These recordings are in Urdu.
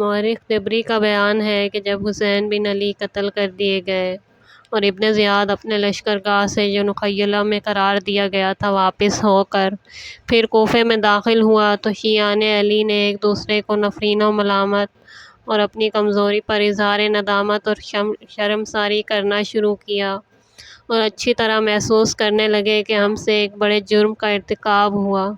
مورخ طبری کا بیان ہے کہ جب حسین بن علی قتل کر دیے گئے اور ابن زیاد اپنے لشکرگاہ سے جو نخیلہ میں قرار دیا گیا تھا واپس ہو کر پھر کوفے میں داخل ہوا تو شیعان علی نے ایک دوسرے کو نفرین و ملامت اور اپنی کمزوری پر اظہار ندامت اور شرمساری کرنا شروع کیا اور اچھی طرح محسوس کرنے لگے کہ ہم سے ایک بڑے جرم کا ارتکاب ہوا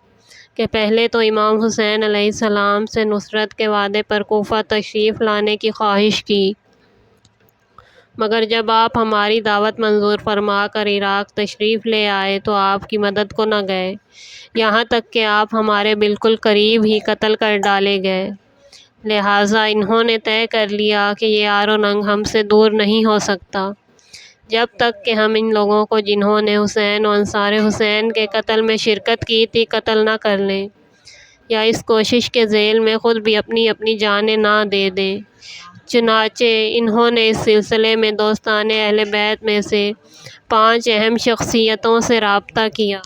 کہ پہلے تو امام حسین علیہ السلام سے نصرت کے وعدے پر کوفہ تشریف لانے کی خواہش کی، مگر جب آپ ہماری دعوت منظور فرما کر عراق تشریف لے آئے تو آپ کی مدد کو نہ گئے، یہاں تک کہ آپ ہمارے بالکل قریب ہی قتل کر ڈالے گئے۔ لہٰذا انہوں نے طے کر لیا کہ یہ آر و ننگ ہم سے دور نہیں ہو سکتا جب تک کہ ہم ان لوگوں کو جنہوں نے حسین و انصار حسین کے قتل میں شرکت کی تھی قتل نہ کر لیں یا اس کوشش کے ذیل میں خود بھی اپنی اپنی جانیں نہ دے دیں۔ چنانچہ انہوں نے اس سلسلے میں دوستان اہل بیت میں سے 5 اہم شخصیتوں سے رابطہ کیا۔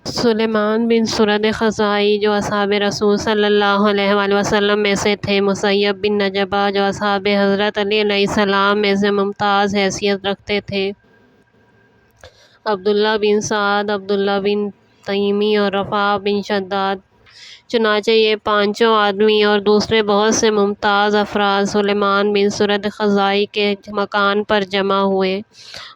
سلیمان بن سرد خزاعی جو اصحاب رسول صلی اللہ علیہ وآلہ وسلم میں سے تھے، مسیب بن نجبہ جو اصحاب حضرت علی علیہ السلام میں سے ممتاز حیثیت رکھتے تھے، عبداللہ بن سعد، عبداللہ بن تیمی اور رفاع بن شداد۔ چنانچہ یہ 5 آدمی اور دوسرے بہت سے ممتاز افراد سلیمان بن سرد خزاعی کے مکان پر جمع ہوئے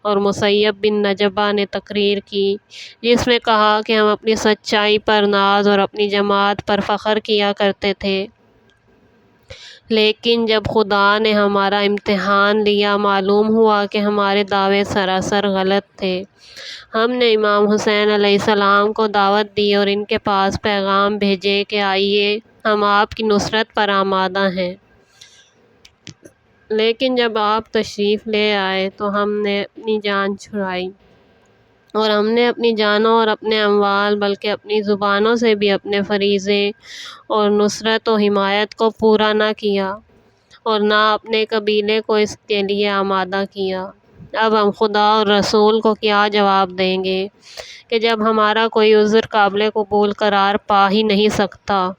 اور مسیب بن نجبہ نے تقریر کی جس میں کہا کہ ہم اپنی سچائی پر ناز اور اپنی جماعت پر فخر کیا کرتے تھے، لیکن جب خدا نے ہمارا امتحان لیا معلوم ہوا کہ ہمارے دعوے سراسر غلط تھے۔ ہم نے امام حسین علیہ السلام کو دعوت دی اور ان کے پاس پیغام بھیجے کہ آئیے ہم آپ کی نصرت پر آمادہ ہیں، لیکن جب آپ تشریف لے آئے تو ہم نے اپنی جان چھڑائی اور ہم نے اپنی جانوں اور اپنے اموال بلکہ اپنی زبانوں سے بھی اپنے فریضے اور نصرت و حمایت کو پورا نہ کیا اور نہ اپنے قبیلے کو اس کے لیے آمادہ کیا۔ اب ہم خدا اور رسول کو کیا جواب دیں گے کہ جب ہمارا کوئی عذر قابل قبول قرار پا ہی نہیں سکتا؟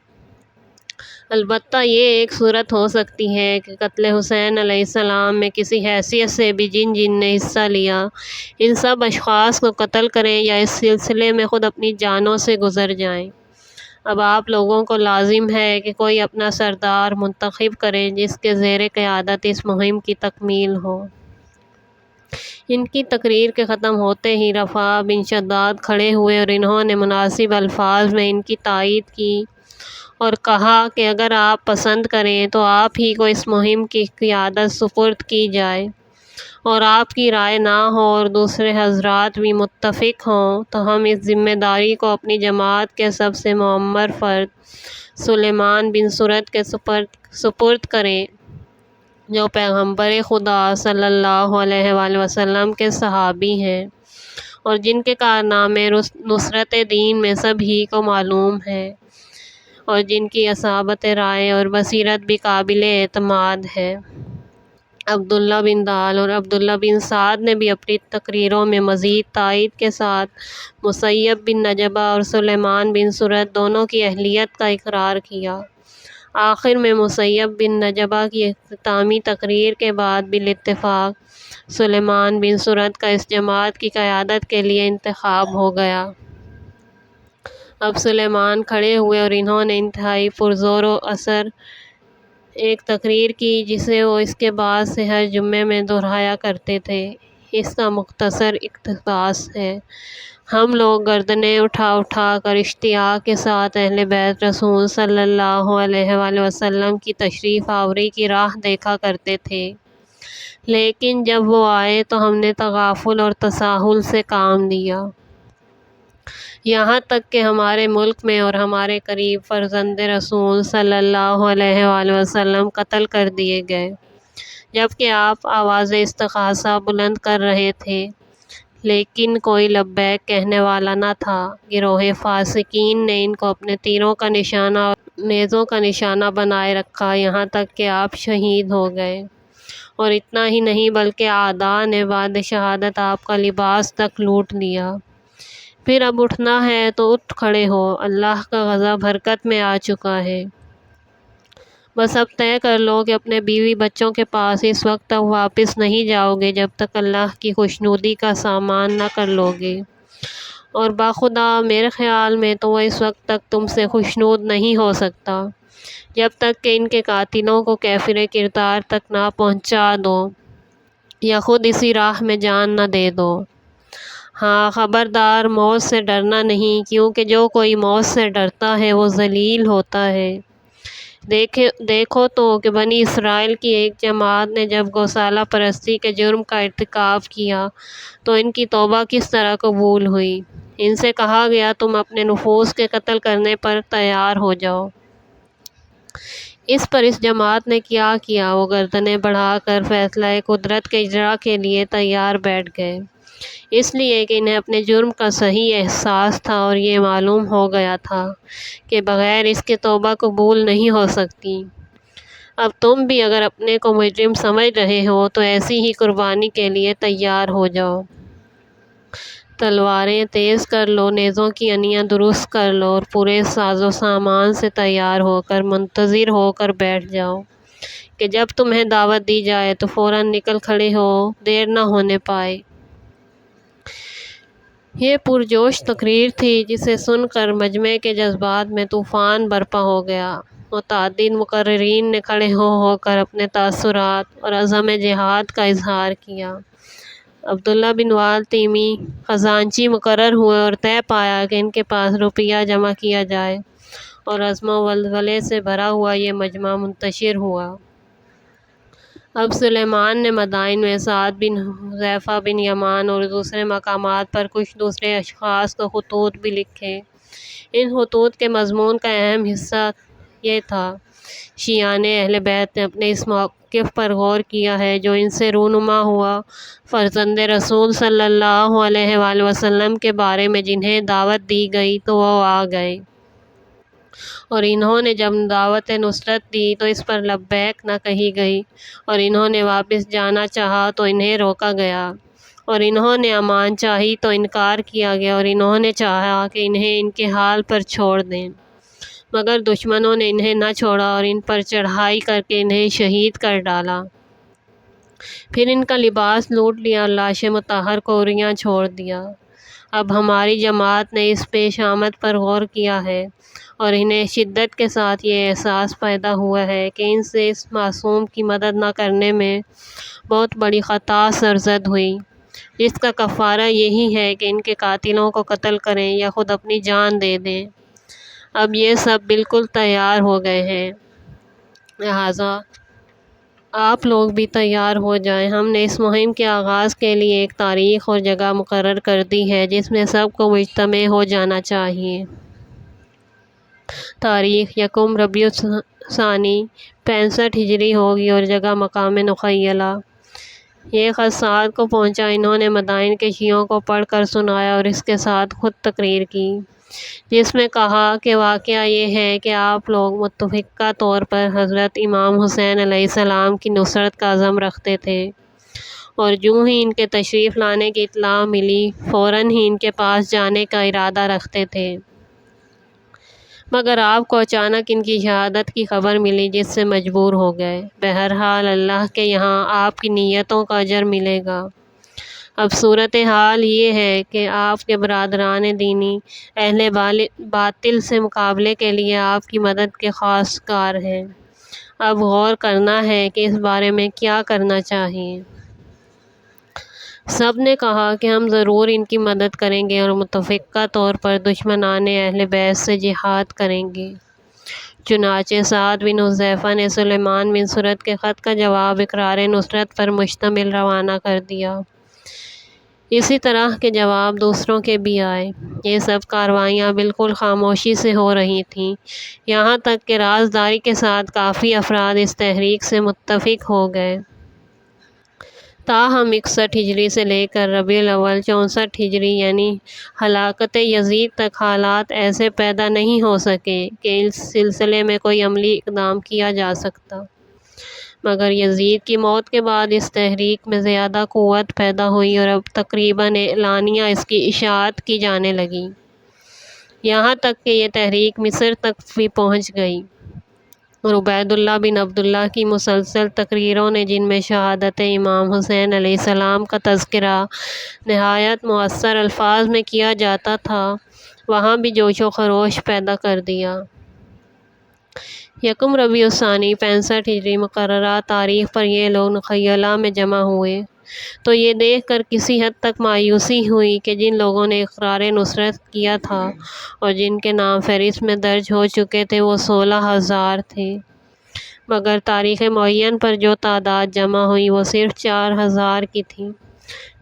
البتہ یہ ایک صورت ہو سکتی ہے کہ قتل حسین علیہ السلام میں کسی حیثیت سے بھی جن نے حصہ لیا ان سب اشخاص کو قتل کریں یا اس سلسلے میں خود اپنی جانوں سے گزر جائیں۔ اب آپ لوگوں کو لازم ہے کہ کوئی اپنا سردار منتخب کریں جس کے زیر قیادت اس مہم کی تکمیل ہو۔ ان کی تقریر کے ختم ہوتے ہی رفاع بن شداد کھڑے ہوئے اور انہوں نے مناسب الفاظ میں ان کی تائید کی اور کہا کہ اگر آپ پسند کریں تو آپ ہی کو اس مہم کی قیادت سپرد کی جائے، اور آپ کی رائے نہ ہو اور دوسرے حضرات بھی متفق ہوں تو ہم اس ذمہ داری کو اپنی جماعت کے سب سے معمر فرد سلیمان بن سرد کے سپرد کریں جو پیغمبر خدا صلی اللہ علیہ وآلہ وسلم کے صحابی ہیں اور جن کے کارنامے نصرت دین میں سبھی کو معلوم ہیں اور جن کی اصابت رائے اور بصیرت بھی قابل اعتماد ہے۔ عبداللہ بن دال اور عبداللہ بن سعد نے بھی اپنی تقریروں میں مزید تائید کے ساتھ مسیب بن نجبہ اور سلیمان بن سرد دونوں کی اہلیت کا اقرار کیا۔ آخر میں مسیب بن نجبہ کی اختتامی تقریر کے بعد بالاتفاق سلیمان بن سرد کا اس جماعت کی قیادت کے لیے انتخاب ہو گیا۔ اب سلیمان کھڑے ہوئے اور انہوں نے انتہائی پرزور و اثر ایک تقریر کی جسے وہ اس کے بعد سے ہر جمعے میں دہرایا کرتے تھے۔ اس کا مختصر اقتباس ہے: ہم لوگ گردنیں اٹھا اٹھا کر اشتیاق کے ساتھ اہل بیت رسول صلی اللہ علیہ وآلہ وسلم کی تشریف آوری کی راہ دیکھا کرتے تھے، لیکن جب وہ آئے تو ہم نے تغافل اور تساہل سے کام لیا، یہاں تک کہ ہمارے ملک میں اور ہمارے قریب فرزند رسول صلی اللہ علیہ وآلہ وسلم قتل کر دیے گئے، جبکہ آپ آواز استغاثہ بلند کر رہے تھے لیکن کوئی لبیک کہنے والا نہ تھا۔ گروہ فاسقین نے ان کو اپنے تیروں کا نشانہ اور نیزوں کا نشانہ بنائے رکھا، یہاں تک کہ آپ شہید ہو گئے، اور اتنا ہی نہیں بلکہ اعداء نے بعد شہادت آپ کا لباس تک لوٹ لیا۔ پھر اب اٹھنا ہے تو اٹھ کھڑے ہو، اللہ کا غضب حرکت میں آ چکا ہے۔ بس اب طے کر لو کہ اپنے بیوی بچوں کے پاس اس وقت تک واپس نہیں جاؤ گے جب تک اللہ کی خوشنودی کا سامان نہ کر لو گے، اور باخدا میرے خیال میں تو وہ اس وقت تک تم سے خوشنود نہیں ہو سکتا جب تک کہ ان کے قاتلوں کو کافر کردار تک نہ پہنچا دو یا خود اسی راہ میں جان نہ دے دو۔ ہاں خبردار، موت سے ڈرنا نہیں، کیونکہ جو کوئی موت سے ڈرتا ہے وہ ذلیل ہوتا ہے۔ دیکھو تو کہ بنی اسرائیل کی ایک جماعت نے جب گوشالہ پرستی کے جرم کا ارتکاب کیا تو ان کی توبہ کس طرح قبول ہوئی۔ ان سے کہا گیا تم اپنے نفوس کے قتل کرنے پر تیار ہو جاؤ۔ اس پر اس جماعت نے کیا کیا، وہ گردنیں بڑھا کر فیصلہ قدرت کے اجرا کے لیے تیار بیٹھ گئے، اس لیے کہ انہیں اپنے جرم کا صحیح احساس تھا اور یہ معلوم ہو گیا تھا کہ بغیر اس کے توبہ قبول نہیں ہو سکتی۔ اب تم بھی اگر اپنے کو مجرم سمجھ رہے ہو تو ایسی ہی قربانی کے لیے تیار ہو جاؤ۔ تلواریں تیز کر لو، نیزوں کی انیاں درست کر لو اور پورے ساز و سامان سے تیار ہو کر منتظر ہو کر بیٹھ جاؤ کہ جب تمہیں دعوت دی جائے تو فوراً نکل کھڑے ہو، دیر نہ ہونے پائے۔ یہ پرجوش تقریر تھی جسے سن کر مجمع کے جذبات میں طوفان برپا ہو گیا۔ متعدد مقررین نے کھڑے ہو کر اپنے تاثرات اور عزم جہاد کا اظہار کیا۔ عبداللہ بن وال تیمی خزانچی مقرر ہوئے اور طے پایا کہ ان کے پاس روپیہ جمع کیا جائے، اور عزم و ولولے سے بھرا ہوا یہ مجمع منتشر ہوا۔ اب سلیمان نے مدائن میں سعد بن حذیفہ بن یمان اور دوسرے مقامات پر کچھ دوسرے اشخاص کو خطوط بھی لکھے۔ ان خطوط کے مضمون کا اہم حصہ یہ تھا: شیعان اہل بیت نے اپنے اس موقف پر غور کیا ہے جو ان سے رونما ہوا، فرزند رسول صلی اللہ علیہ وآلہ وسلم کے بارے میں جنہیں دعوت دی گئی تو وہ آ گئے، اور انہوں نے جب دعوت نصرت دی تو اس پر لبیک نہ کہی گئی، اور انہوں نے واپس جانا چاہا تو انہیں روکا گیا، اور انہوں نے امان چاہی تو انکار کیا گیا، اور انہوں نے چاہا کہ انہیں ان کے حال پر چھوڑ دیں، مگر دشمنوں نے انہیں نہ چھوڑا اور ان پر چڑھائی کر کے انہیں شہید کر ڈالا۔ پھر ان کا لباس لوٹ لیا اور لاش مطہر کو عریاں چھوڑ دیا۔ اب ہماری جماعت نے اس پیش آمد پر غور کیا ہے اور انہیں شدت کے ساتھ یہ احساس پیدا ہوا ہے کہ ان سے اس معصوم کی مدد نہ کرنے میں بہت بڑی خطا سرزد ہوئی، جس کا کفارہ یہی ہے کہ ان کے قاتلوں کو قتل کریں یا خود اپنی جان دے دیں۔ اب یہ سب بالکل تیار ہو گئے ہیں، لہٰذا آپ لوگ بھی تیار ہو جائیں۔ ہم نے اس مہم کے آغاز کے لیے ایک تاریخ اور جگہ مقرر کر دی ہے جس میں سب کو مجتمع ہو جانا چاہیے۔ تاریخ یکم ربیع الثانی 65 ہجری ہوگی اور جگہ مقام نخیلہ۔ یہ خط سعد کو پہنچا۔ انہوں نے مدائن کے شیعوں کو پڑھ کر سنایا اور اس کے ساتھ خود تقریر کی، جس میں کہا کہ واقعہ یہ ہے کہ آپ لوگ متفقہ طور پر حضرت امام حسین علیہ السلام کی نصرت کا عزم رکھتے تھے، اور جوں ہی ان کے تشریف لانے کی اطلاع ملی فوراً ہی ان کے پاس جانے کا ارادہ رکھتے تھے، مگر آپ کو اچانک ان کی شہادت کی خبر ملی جس سے مجبور ہو گئے۔ بہرحال اللہ کے یہاں آپ کی نیتوں کا اجر ملے گا۔ اب صورتحال یہ ہے کہ آپ کے برادران دینی اہل باطل سے مقابلے کے لیے آپ کی مدد کے خواستگار ہیں۔ اب غور کرنا ہے کہ اس بارے میں کیا کرنا چاہیے۔ سب نے کہا کہ ہم ضرور ان کی مدد کریں گے اور متفقہ طور پر دشمنان اہل بیت سے جہاد کریں گے۔ چنانچہ سعد بن حذیفہ نے سلیمان بن سرد کے خط کا جواب اقرار نصرت پر مشتمل روانہ کر دیا۔ اسی طرح کے جواب دوسروں کے بھی آئے۔ یہ سب کارروائیاں بالکل خاموشی سے ہو رہی تھیں، یہاں تک کہ رازداری کے ساتھ کافی افراد اس تحریک سے متفق ہو گئے۔ تاہم 61 ہجری سے لے کر ربیع الاول 64 ہجری یعنی ہلاکت یزید تک حالات ایسے پیدا نہیں ہو سکے کہ اس سلسلے میں کوئی عملی اقدام کیا جا سکتا، مگر یزید کی موت کے بعد اس تحریک میں زیادہ قوت پیدا ہوئی اور اب تقریباً اعلانیہ اس کی اشاعت کی جانے لگی، یہاں تک کہ یہ تحریک مصر تک بھی پہنچ گئی۔ اور عبید اللہ بن عبداللہ کی مسلسل تقریروں نے، جن میں شہادت امام حسین علیہ السلام کا تذکرہ نہایت مؤثر الفاظ میں کیا جاتا تھا، وہاں بھی جوش و خروش پیدا کر دیا۔ یکم ربیع الثانی 65 ہجری مقررہ تاریخ پر یہ لوگ نخیلہ میں جمع ہوئے تو یہ دیکھ کر کسی حد تک مایوسی ہوئی کہ جن لوگوں نے اقرار نصرت کیا تھا اور جن کے نام فہرست میں درج ہو چکے تھے وہ 16,000 تھے، مگر تاریخ معین پر جو تعداد جمع ہوئی وہ صرف 4,000 کی تھی۔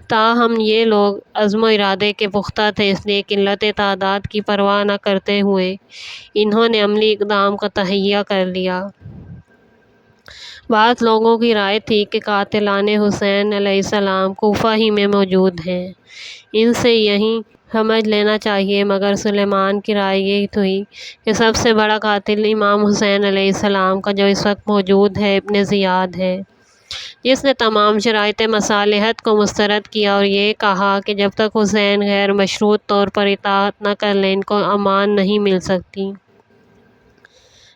تاہم یہ لوگ عزم و ارادے کے پختہ تھے، اس لیے قلت تعداد کی پرواہ نہ کرتے ہوئے انہوں نے عملی اقدام کا تہیہ کر لیا۔ بعض لوگوں کی رائے تھی کہ قاتلان حسین علیہ السلام کوفہ ہی میں موجود ہیں، ان سے یہیں سمجھ لینا چاہیے، مگر سلیمان کی رائے یہ تھی کہ سب سے بڑا قاتل امام حسین علیہ السلام کا جو اس وقت موجود ہے ابن زیاد ہے، جس نے تمام شرائط مصالحت کو مسترد کیا اور یہ کہا کہ جب تک حسین غیر مشروط طور پر اطاعت نہ کر لیں ان کو امان نہیں مل سکتی،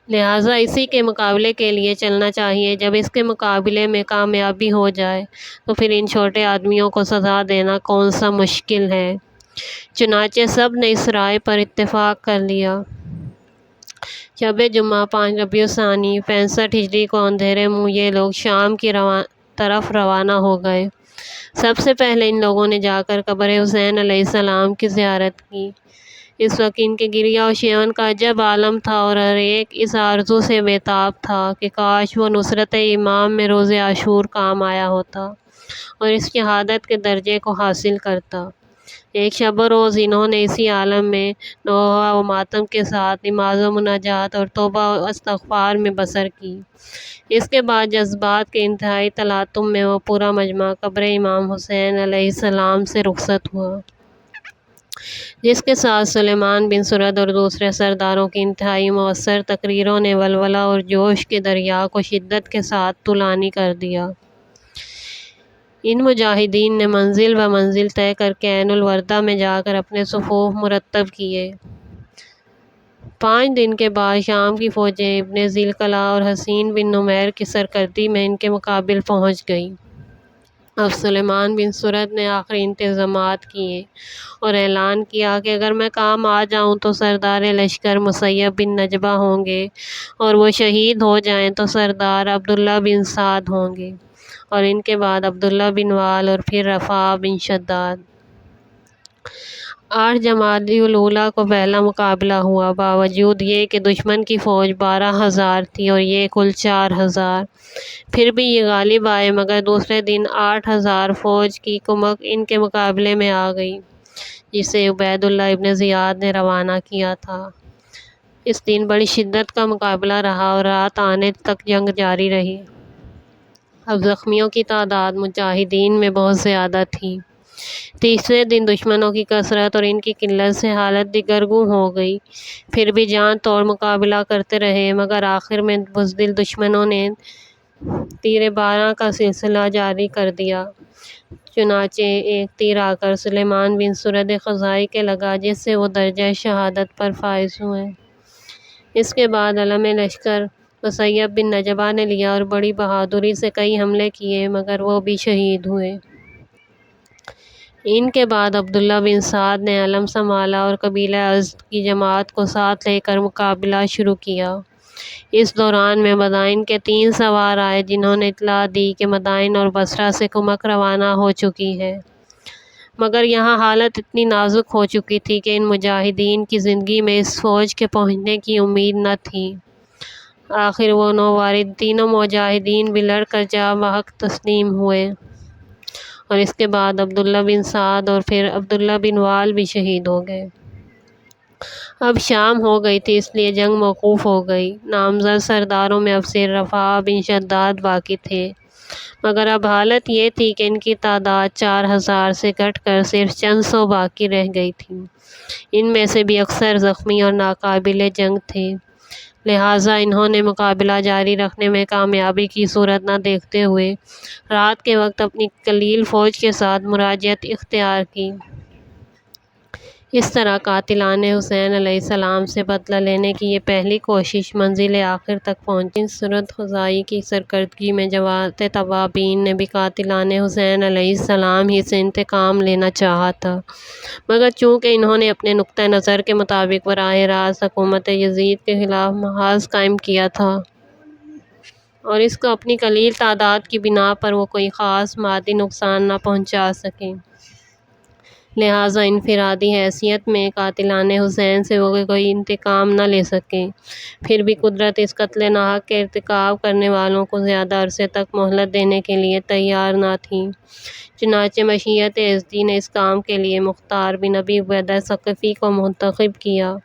لہٰذا اسی کے مقابلے کے لیے چلنا چاہیے۔ جب اس کے مقابلے میں کامیابی ہو جائے تو پھر ان چھوٹے آدمیوں کو سزا دینا کون سا مشکل ہے۔ چنانچہ سب نے اس رائے پر اتفاق کر لیا۔ شب جمعہ 5 ربیع الثانی 65 ہجری کو اندھیرے منہ یہ لوگ شام کی طرف روانہ ہو گئے۔ سب سے پہلے ان لوگوں نے جا کر قبر حسین علیہ السلام کی زیارت کی۔ اس وقت ان کے گریہ و شیون کا عجب عالم تھا اور ہر ایک اس آرزو سے بے تاب تھا کہ کاش وہ نصرت امام میں روز عاشور کام آیا ہوتا اور اس شہادت کے درجے کو حاصل کرتا۔ ایک شب و روز انہوں نے اسی عالم میں نوحہ و ماتم کے ساتھ نماز و مناجات اور توبہ و استغفار میں بسر کی۔ اس کے بعد جذبات کے انتہائی تلاطم میں وہ پورا مجمع قبر امام حسین علیہ السلام سے رخصت ہوا، جس کے ساتھ سلیمان بن سرد اور دوسرے سرداروں کی انتہائی مؤثر تقریروں نے ولولہ اور جوش کے دریا کو شدت کے ساتھ طولانی کر دیا۔ ان مجاہدین نے منزل و منزل طے کر کے عین الوردہ میں جا کر اپنے صفوف مرتب کیے۔ 5 دن کے بعد شام کی فوجیں ابن ذی القلع اور حسین بن نمیر کی سرکردی میں ان کے مقابل پہنچ گئیں۔ اب سلیمان بن سرد نے آخری انتظامات کیے اور اعلان کیا کہ اگر میں کام آ جاؤں تو سردار لشکر مسیب بن نجبہ ہوں گے اور وہ شہید ہو جائیں تو سردار عبداللہ بن سعد ہوں گے، اور ان کے بعد عبداللہ بن وال اور پھر رفاع بن شداد۔ 8 جمادی الاولیٰ کو پہلا مقابلہ ہوا۔ باوجود یہ کہ دشمن کی فوج 12,000 تھی اور یہ کل 4,000، پھر بھی یہ غالب آئے، مگر دوسرے دن 8,000 فوج کی کمک ان کے مقابلے میں آ گئی جسے عبید اللہ ابن زیاد نے روانہ کیا تھا۔ اس دن بڑی شدت کا مقابلہ رہا اور رات آنے تک جنگ جاری رہی۔ اب زخمیوں کی تعداد مجاہدین میں بہت زیادہ تھی۔ تیسرے دن دشمنوں کی کثرت اور ان کی قلت سے حالت دگرگوں ہو گئی، پھر بھی جان توڑ مقابلہ کرتے رہے، مگر آخر میں بزدل دشمنوں نے تیر باراں کا سلسلہ جاری کر دیا۔ چنانچہ ایک تیر آ کر سلیمان بن سرد خزاعی کے لگا، جس سے وہ درجہ شہادت پر فائز ہوئے۔ اس کے بعد علم لشکر مسیب بن نجبہ نے لیا اور بڑی بہادری سے کئی حملے کیے، مگر وہ بھی شہید ہوئے۔ ان کے بعد عبداللہ بن سعد نے علم سنبھالا اور قبیلہ ازد کی جماعت کو ساتھ لے کر مقابلہ شروع کیا۔ اس دوران میں مدائن کے 3 سوار آئے، جنہوں نے اطلاع دی کہ مدائن اور بصرہ سے کمک روانہ ہو چکی ہے، مگر یہاں حالت اتنی نازک ہو چکی تھی کہ ان مجاہدین کی زندگی میں اس فوج کے پہنچنے کی امید نہ تھی۔ آخر وہ نووارد تینوں مجاہدین بھی لڑ کر جاں بحق تسلیم ہوئے اور اس کے بعد عبداللہ بن سعد اور پھر عبداللہ بن وال بھی شہید ہو گئے۔ اب شام ہو گئی تھی، اس لیے جنگ موقوف ہو گئی۔ نامزد سرداروں میں اب صرف رفاع بن شداد باقی تھے، مگر اب حالت یہ تھی کہ ان کی تعداد 4,000 سے گھٹ کر صرف چند سو باقی رہ گئی تھی۔ ان میں سے بھی اکثر زخمی اور ناقابل جنگ تھے، لہٰذا انہوں نے مقابلہ جاری رکھنے میں کامیابی کی صورت نہ دیکھتے ہوئے رات کے وقت اپنی قلیل فوج کے ساتھ مراجعت اختیار کی۔ اس طرح قاتلان حسین علیہ السلام سے بدلہ لینے کی یہ پہلی کوشش منزل آخر تک پہنچی۔ ان صورت خزائی کی سرکردگی میں جماعت توابین نے بھی قاتلان حسین علیہ السلام ہی سے انتقام لینا چاہا تھا، مگر چونکہ انہوں نے اپنے نقطہ نظر کے مطابق براہ راست حکومت یزید کے خلاف محاذ قائم کیا تھا اور اس کو اپنی قلیل تعداد کی بنا پر وہ کوئی خاص مادی نقصان نہ پہنچا سکے، لہٰذا انفرادی حیثیت میں قاتلان حسین سے وہ کوئی انتقام نہ لے سکے۔ پھر بھی قدرت اس قتل ناحق کے ارتکاب کرنے والوں کو زیادہ عرصے تک مہلت دینے کے لیے تیار نہ تھی، چنانچہ مشیت یزدی نے اس کام کے لیے مختار بن ابی عبیدہ ثقفی کو منتخب کیا۔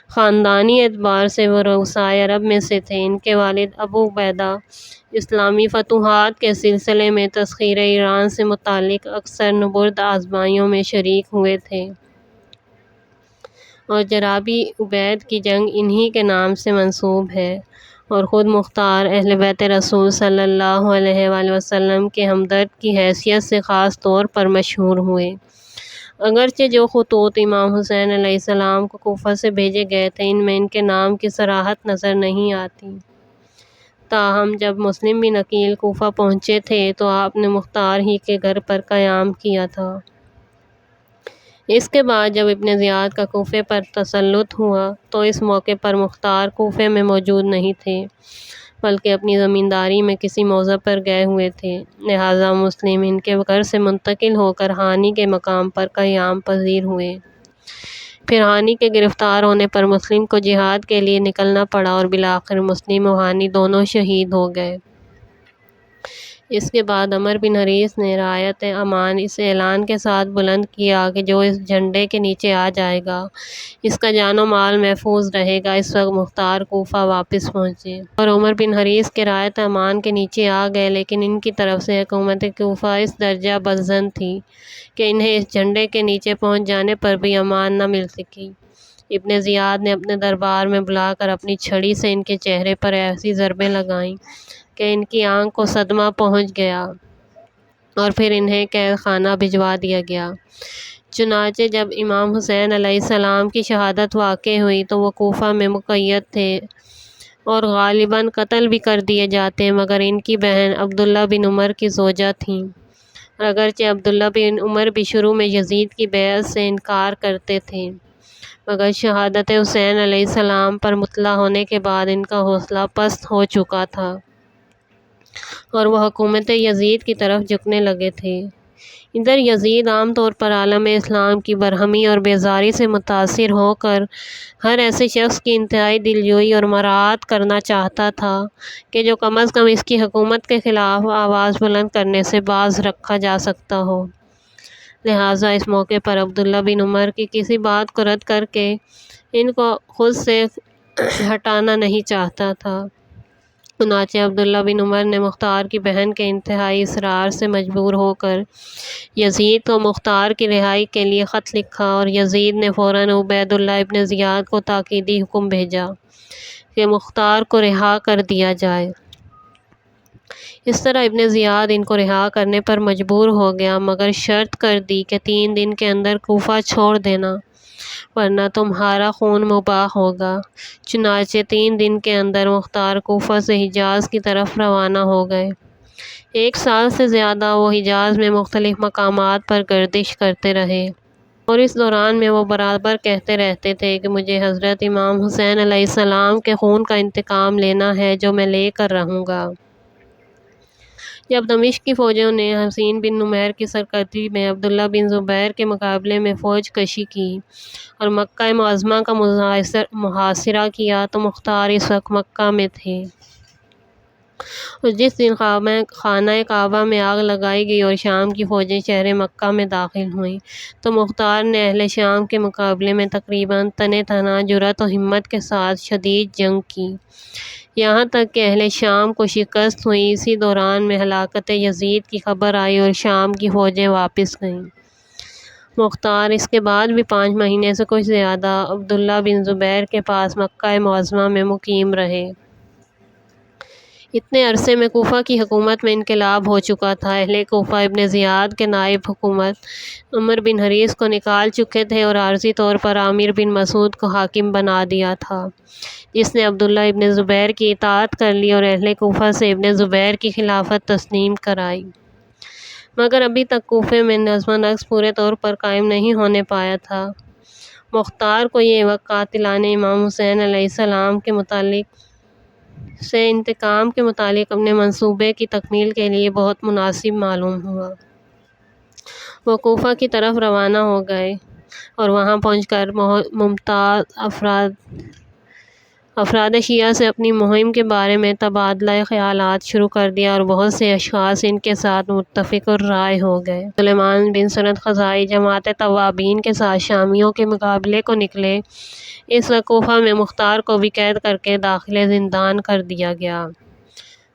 خاندانی اعتبار سے وہ رؤسائے عرب میں سے تھے۔ ان کے والد ابو عبیدہ اسلامی فتوحات کے سلسلے میں تسخیر ایران سے متعلق اکثر نبرد آزمائیوں میں شریک ہوئے تھے اور جرابی عبید کی جنگ انہی کے نام سے منسوب ہے، اور خود مختار اہل بیت رسول صلی اللہ علیہ وآلہ وسلم کے ہمدرد کی حیثیت سے خاص طور پر مشہور ہوئے۔ اگرچہ جو خطوط امام حسین علیہ السلام کو کوفہ سے بھیجے گئے تھے ان میں ان کے نام کی صراحت نظر نہیں آتی، تاہم جب مسلم بن عقیل کوفہ پہنچے تھے تو آپ نے مختار ہی کے گھر پر قیام کیا تھا۔ اس کے بعد جب ابن زیاد کا کوفے پر تسلط ہوا تو اس موقع پر مختار کوفے میں موجود نہیں تھے، بلکہ اپنی زمینداری میں کسی موضع پر گئے ہوئے تھے، لہٰذا مسلم ان کے گھر سے منتقل ہو کر ہانی کے مقام پر قیام پذیر ہوئے۔ پھر ہانی کے گرفتار ہونے پر مسلم کو جہاد کے لیے نکلنا پڑا اور بالآخر مسلم و ہانی دونوں شہید ہو گئے۔ اس کے بعد عمر بن حریث نے رایت امان اس اعلان کے ساتھ بلند کیا کہ جو اس جھنڈے کے نیچے آ جائے گا اس کا جان و مال محفوظ رہے گا۔ اس وقت مختار کوفہ واپس پہنچے اور عمر بن حریث کے رایت امان کے نیچے آ گئے، لیکن ان کی طرف سے حکومت کوفہ اس درجہ بدظن تھی کہ انہیں اس جھنڈے کے نیچے پہنچ جانے پر بھی امان نہ مل سکی۔ ابن زیاد نے اپنے دربار میں بلا کر اپنی چھڑی سے ان کے چہرے پر ایسی ضربیں لگائیں کہ ان کی آنکھ کو صدمہ پہنچ گیا اور پھر انہیں قید خانہ بھجوا دیا گیا۔ چنانچہ جب امام حسین علیہ السلام کی شہادت واقع ہوئی تو وہ کوفہ میں مقید تھے اور غالباً قتل بھی کر دیے جاتے، مگر ان کی بہن عبداللہ بن عمر کی زوجہ تھیں، اور اگرچہ عبداللہ بن عمر بھی شروع میں یزید کی بیعت سے انکار کرتے تھے، مگر شہادت حسین علیہ السلام پر مطلع ہونے کے بعد ان کا حوصلہ پست ہو چکا تھا اور وہ حکومت یزید کی طرف جھکنے لگے تھے۔ ادھر یزید عام طور پر عالم اسلام کی برہمی اور بیزاری سے متاثر ہو کر ہر ایسے شخص کی انتہائی دلجوئی اور مراعات کرنا چاہتا تھا کہ جو کم از کم اس کی حکومت کے خلاف آواز بلند کرنے سے باز رکھا جا سکتا ہو، لہٰذا اس موقع پر عبداللہ بن عمر کی کسی بات کو رد کر کے ان کو خود سے ہٹانا نہیں چاہتا تھا۔ چنانچہ عبداللہ بن عمر نے مختار کی بہن کے انتہائی اصرار سے مجبور ہو کر یزید کو مختار کی رہائی کے لیے خط لکھا اور یزید نے فوراً عبید اللہ ابن زیاد کو تاکیدی حکم بھیجا کہ مختار کو رہا کر دیا جائے۔ اس طرح ابن زیاد ان کو رہا کرنے پر مجبور ہو گیا، مگر شرط کر دی کہ 3 دن کے اندر کوفہ چھوڑ دینا ورنہ تمہارا خون مباح ہوگا۔ چنانچہ 3 دن کے اندر مختار کوفہ سے حجاز کی طرف روانہ ہو گئے۔ 1 سال سے زیادہ وہ حجاز میں مختلف مقامات پر گردش کرتے رہے اور اس دوران میں وہ برابر کہتے رہتے تھے کہ مجھے حضرت امام حسین علیہ السلام کے خون کا انتقام لینا ہے جو میں لے کر رہوں گا۔ جب دمشق کی فوجوں نے حسین بن نمیر کی سرکردگی میں عبداللہ بن زبیر کے مقابلے میں فوج کشی کی اور مکہ معظمہ کا محاصرہ کیا تو مختار اس وقت مکہ میں تھے، اور جس دن خانہ کعبہ میں آگ لگائی گئی اور شام کی فوجیں شہر مکہ میں داخل ہوئیں تو مختار نے اہل شام کے مقابلے میں تقریباً تنِ تنہا جرأت و ہمت کے ساتھ شدید جنگ کی، یہاں تک کہ اہل شام کو شکست ہوئی۔ اسی دوران میں ہلاکت یزید کی خبر آئی اور شام کی فوجیں واپس گئیں۔ مختار اس کے بعد بھی 5 مہینے سے کچھ زیادہ عبداللہ بن زبیر کے پاس مکہ معظمہ میں مقیم رہے۔ اتنے عرصے میں کوفہ کی حکومت میں انقلاب ہو چکا تھا۔ اہل کوفہ ابن زیاد کے نائب حکومت عمر بن حریث کو نکال چکے تھے اور عارضی طور پر عامر بن مسعود کو حاکم بنا دیا تھا، جس نے عبداللہ ابن زبیر کی اطاعت کر لی اور اہل کوفہ سے ابن زبیر کی خلافت تسلیم کرائی۔ مگر ابھی تک کوفے میں نظم و نسق پورے طور پر قائم نہیں ہونے پایا تھا۔ مختار کو یہ وقت قاتلانہ امام حسین علیہ السلام کے انتقام کے متعلق اپنے منصوبے کی تکمیل کے لیے بہت مناسب معلوم ہوا۔ وہ کوفہ کی طرف روانہ ہو گئے اور وہاں پہنچ کر ممتاز افراد شیعہ سے اپنی مہم کے بارے میں تبادلہ خیالات شروع کر دیا اور بہت سے اشخاص ان کے ساتھ متفق الرائے ہو گئے۔ سلیمان بن سرد خزاعی جماعت توابین کے ساتھ شامیوں کے مقابلے کو نکلے۔ اس وقت کوفہ میں مختار کو بھی قید کر کے داخل زندان کر دیا گیا۔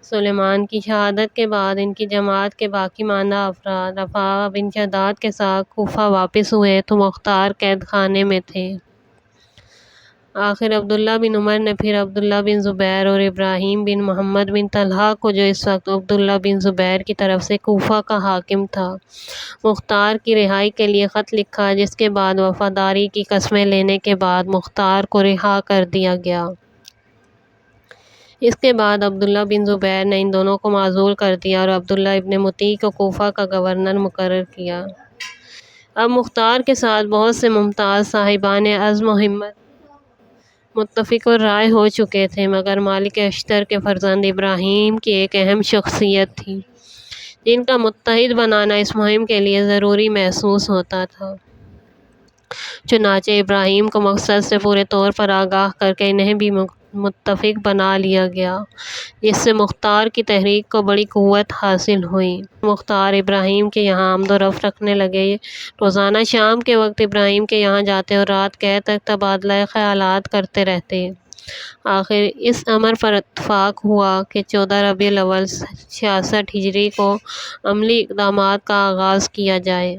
سلیمان کی شہادت کے بعد ان کی جماعت کے باقی ماندہ افراد رفاع بن شداد کے ساتھ کوفہ واپس ہوئے تو مختار قید خانے میں تھے۔ آخر عبداللہ بن عمر نے پھر عبداللہ بن زبیر اور ابراہیم بن محمد بن طلحہ کو، جو اس وقت عبداللہ بن زبیر کی طرف سے کوفہ کا حاکم تھا، مختار کی رہائی کے لیے خط لکھا، جس کے بعد وفاداری کی قسمیں لینے کے بعد مختار کو رہا کر دیا گیا۔ اس کے بعد عبداللہ بن زبیر نے ان دونوں کو معزول کر دیا اور عبداللہ ابن مطیع کو کوفہ کا گورنر مقرر کیا۔ اب مختار کے ساتھ بہت سے ممتاز صاحبان عزم و ہمت متفق الرائے ہو چکے تھے، مگر مالک اشتر کے فرزند ابراہیم کی ایک اہم شخصیت تھی، جن کا متحد بنانا اس مہم کے لیے ضروری محسوس ہوتا تھا۔ چنانچہ ابراہیم کو مقصد سے پورے طور پر آگاہ کر کے انہیں بھی متفق بنا لیا گیا، جس سے مختار کی تحریک کو بڑی قوت حاصل ہوئی۔ مختار ابراہیم کے یہاں آمد و رفت رکھنے لگے، روزانہ شام کے وقت ابراہیم کے یہاں جاتے اور رات گہر تک تبادلہ خیالات کرتے رہتے۔ آخر اس امر پر اتفاق ہوا کہ 14 ربیع الاول 66 ہجری کو عملی اقدامات کا آغاز کیا جائے۔